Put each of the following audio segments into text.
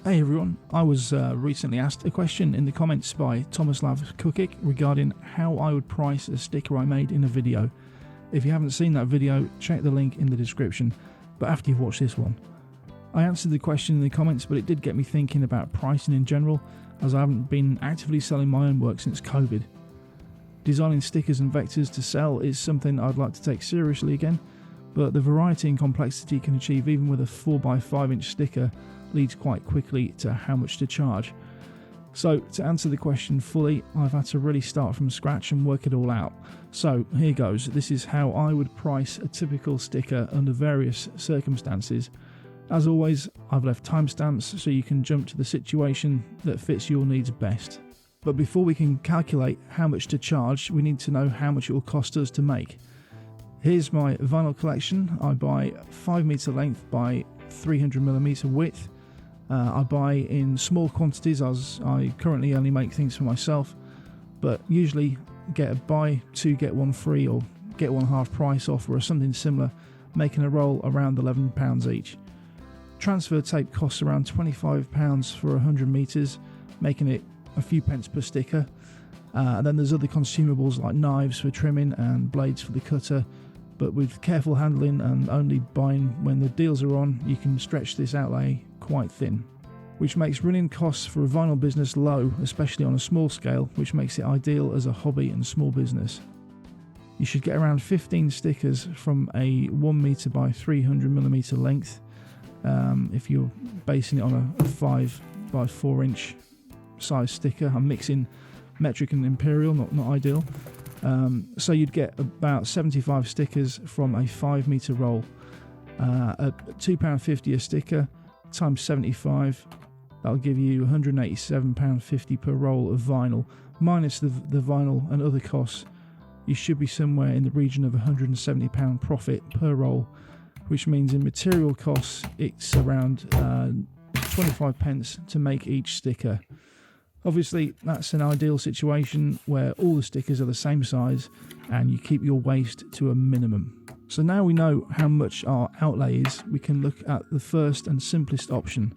Hey everyone, I was recently asked a question in the comments by Tomislav Kukic regarding how I would price a sticker I made in a video. If you haven't seen that video, check the link in the description, but after you've watched this one. I answered the question in the comments, but it did get me thinking about pricing in general, as I haven't been actively selling my own work since COVID. Designing stickers and vectors to sell is something I'd like to take seriously again, but the variety and complexity you can achieve even with a 4x5 inch sticker leads quite quickly to how much to charge. So to answer the question fully, I've had to really start from scratch and work it all out. So here goes. This is how I would price a typical sticker under various circumstances. As always, I've left timestamps so you can jump to the situation that fits your needs best. But before we can calculate how much to charge, we need to know how much it will cost us to make. Here's my vinyl collection. I buy 5 meter length by 300mm width. I buy in small quantities as I currently only make things for myself, but usually get a buy 2 get 1 free or get one half price offer or something similar, making a roll around £11 each. Transfer tape costs around £25 for 100 meters, making it a few pence per sticker. And then there's other consumables like knives for trimming and blades for the cutter, but with careful handling and only buying when the deals are on, you can stretch this outlay quite thin, which makes running costs for a vinyl business low, especially on a small scale, which makes it ideal as a hobby and small business. You should get around 15 stickers from a 1 meter by 300mm length. If you're basing it on a 5 by 4 inch size sticker, I'm mixing metric and imperial, not ideal. So you'd get about 75 stickers from a 5 meter roll. At £2.50 a sticker times 75, that'll give you £187.50 per roll of vinyl, minus the vinyl and other costs. You should be somewhere in the region of £170 profit per roll, which means in material costs it's around 25 pence to make each sticker. Obviously, that's an ideal situation where all the stickers are the same size and you keep your waste to a minimum. So now we know how much our outlay is, we can look at the first and simplest option.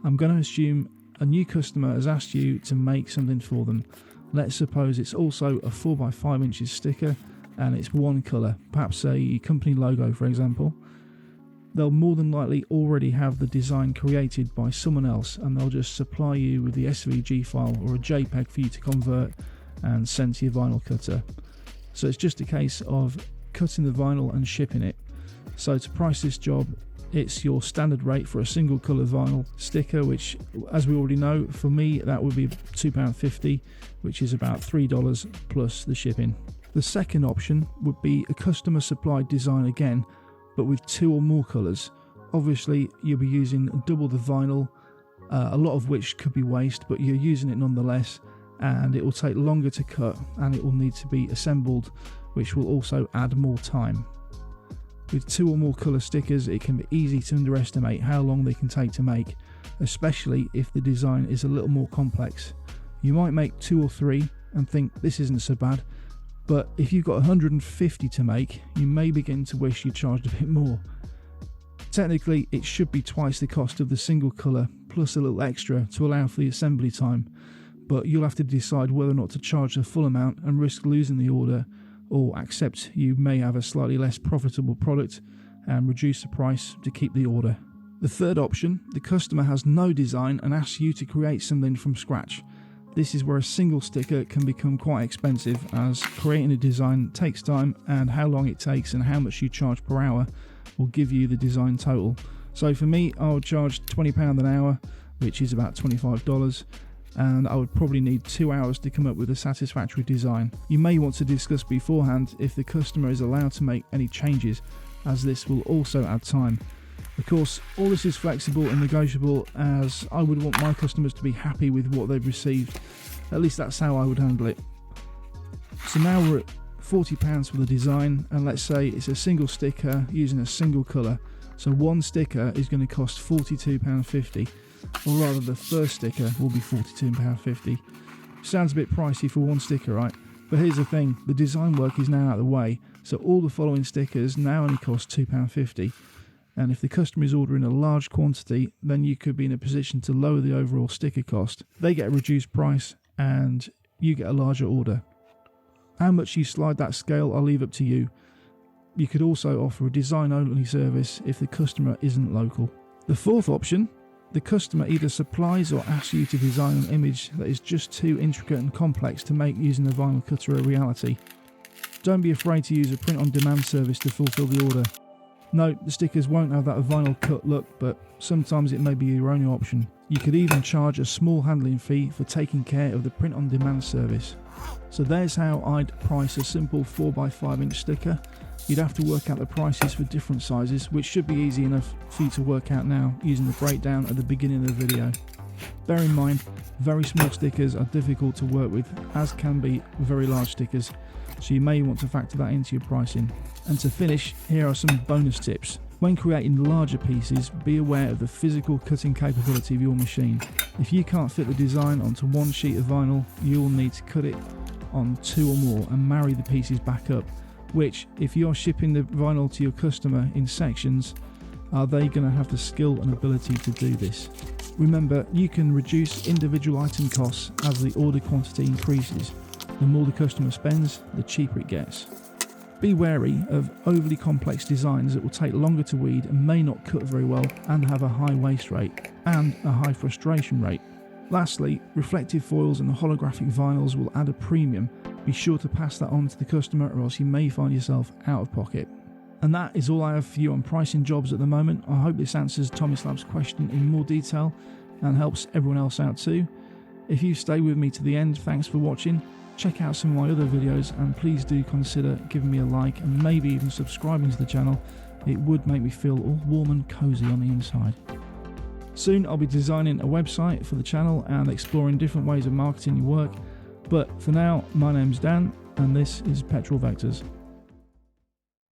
I'm going to assume a new customer has asked you to make something for them. Let's suppose it's also a 4x5 inches sticker and it's one colour, perhaps a company logo for example. They'll more than likely already have the design created by someone else, and they'll just supply you with the SVG file or a JPEG for you to convert and send to your vinyl cutter. So it's just a case of cutting the vinyl and shipping it. So to price this job, it's your standard rate for a single colour vinyl sticker, which, as we already know, for me that would be £2.50, which is about $3 plus the shipping. The second option would be a customer supplied design again, but with 2 or more colours. Obviously you'll be using double the vinyl, a lot of which could be waste, but you're using it nonetheless, and it will take longer to cut and it will need to be assembled, which will also add more time. With 2 or more colour stickers, it can be easy to underestimate how long they can take to make, especially if the design is a little more complex. You might make 2 or 3 and think this isn't so bad, but if you've got 150 to make, you may begin to wish you charged a bit more. Technically, it should be twice the cost of the single colour plus a little extra to allow for the assembly time, but you'll have to decide whether or not to charge the full amount and risk losing the order, or accept you may have a slightly less profitable product and reduce the price to keep the order. The third option, the customer has no design and asks you to create something from scratch. This is where a single sticker can become quite expensive, as creating a design takes time, and how long it takes and how much you charge per hour will give you the design total. So for me, I would charge £20 an hour, which is about $25, and I would probably need 2 hours to come up with a satisfactory design. You may want to discuss beforehand if the customer is allowed to make any changes, as this will also add time. Of course, all this is flexible and negotiable, as I would want my customers to be happy with what they've received. At least that's how I would handle it. So now we're at £40 for the design, and let's say it's a single sticker using a single colour. So one sticker is going to cost £42.50, or rather the first sticker will be £42.50. Sounds a bit pricey for one sticker, right? But here's the thing, the design work is now out of the way, so all the following stickers now only cost £2.50. And if the customer is ordering a large quantity, then you could be in a position to lower the overall sticker cost. They get a reduced price and you get a larger order. How much you slide that scale, I'll leave up to you. You could also offer a design-only service if the customer isn't local. The fourth option, the customer either supplies or asks you to design an image that is just too intricate and complex to make using a vinyl cutter a reality. Don't be afraid to use a print-on-demand service to fulfill the order. No, the stickers won't have that vinyl cut look, but sometimes it may be your only option. You could even charge a small handling fee for taking care of the print-on-demand service. So there's how I'd price a simple 4x5 inch sticker. You'd have to work out the prices for different sizes, which should be easy enough for you to work out now using the breakdown at the beginning of the video. Bear in mind, very small stickers are difficult to work with, as can be very large stickers, so you may want to factor that into your pricing. And to finish, here are some bonus tips. When creating larger pieces, be aware of the physical cutting capability of your machine. If you can't fit the design onto one sheet of vinyl, you'll need to cut it on two or more and marry the pieces back up, which, if you're shipping the vinyl to your customer in sections, are they going to have the skill and ability to do this? Remember, you can reduce individual item costs as the order quantity increases. The more the customer spends, the cheaper it gets. Be wary of overly complex designs that will take longer to weed and may not cut very well and have a high waste rate and a high frustration rate. Lastly, reflective foils and holographic vinyls will add a premium. Be sure to pass that on to the customer or else you may find yourself out of pocket. And that is all I have for you on pricing jobs at the moment. I hope this answers Tomislaw's question in more detail and helps everyone else out too. If you stay with me to the end, thanks for watching. Check out some of my other videos and please do consider giving me a like and maybe even subscribing to the channel. It would make me feel all warm and cozy on the inside. Soon I'll be designing a website for the channel and exploring different ways of marketing your work. But for now, my name's Dan and this is Petrol Vectors.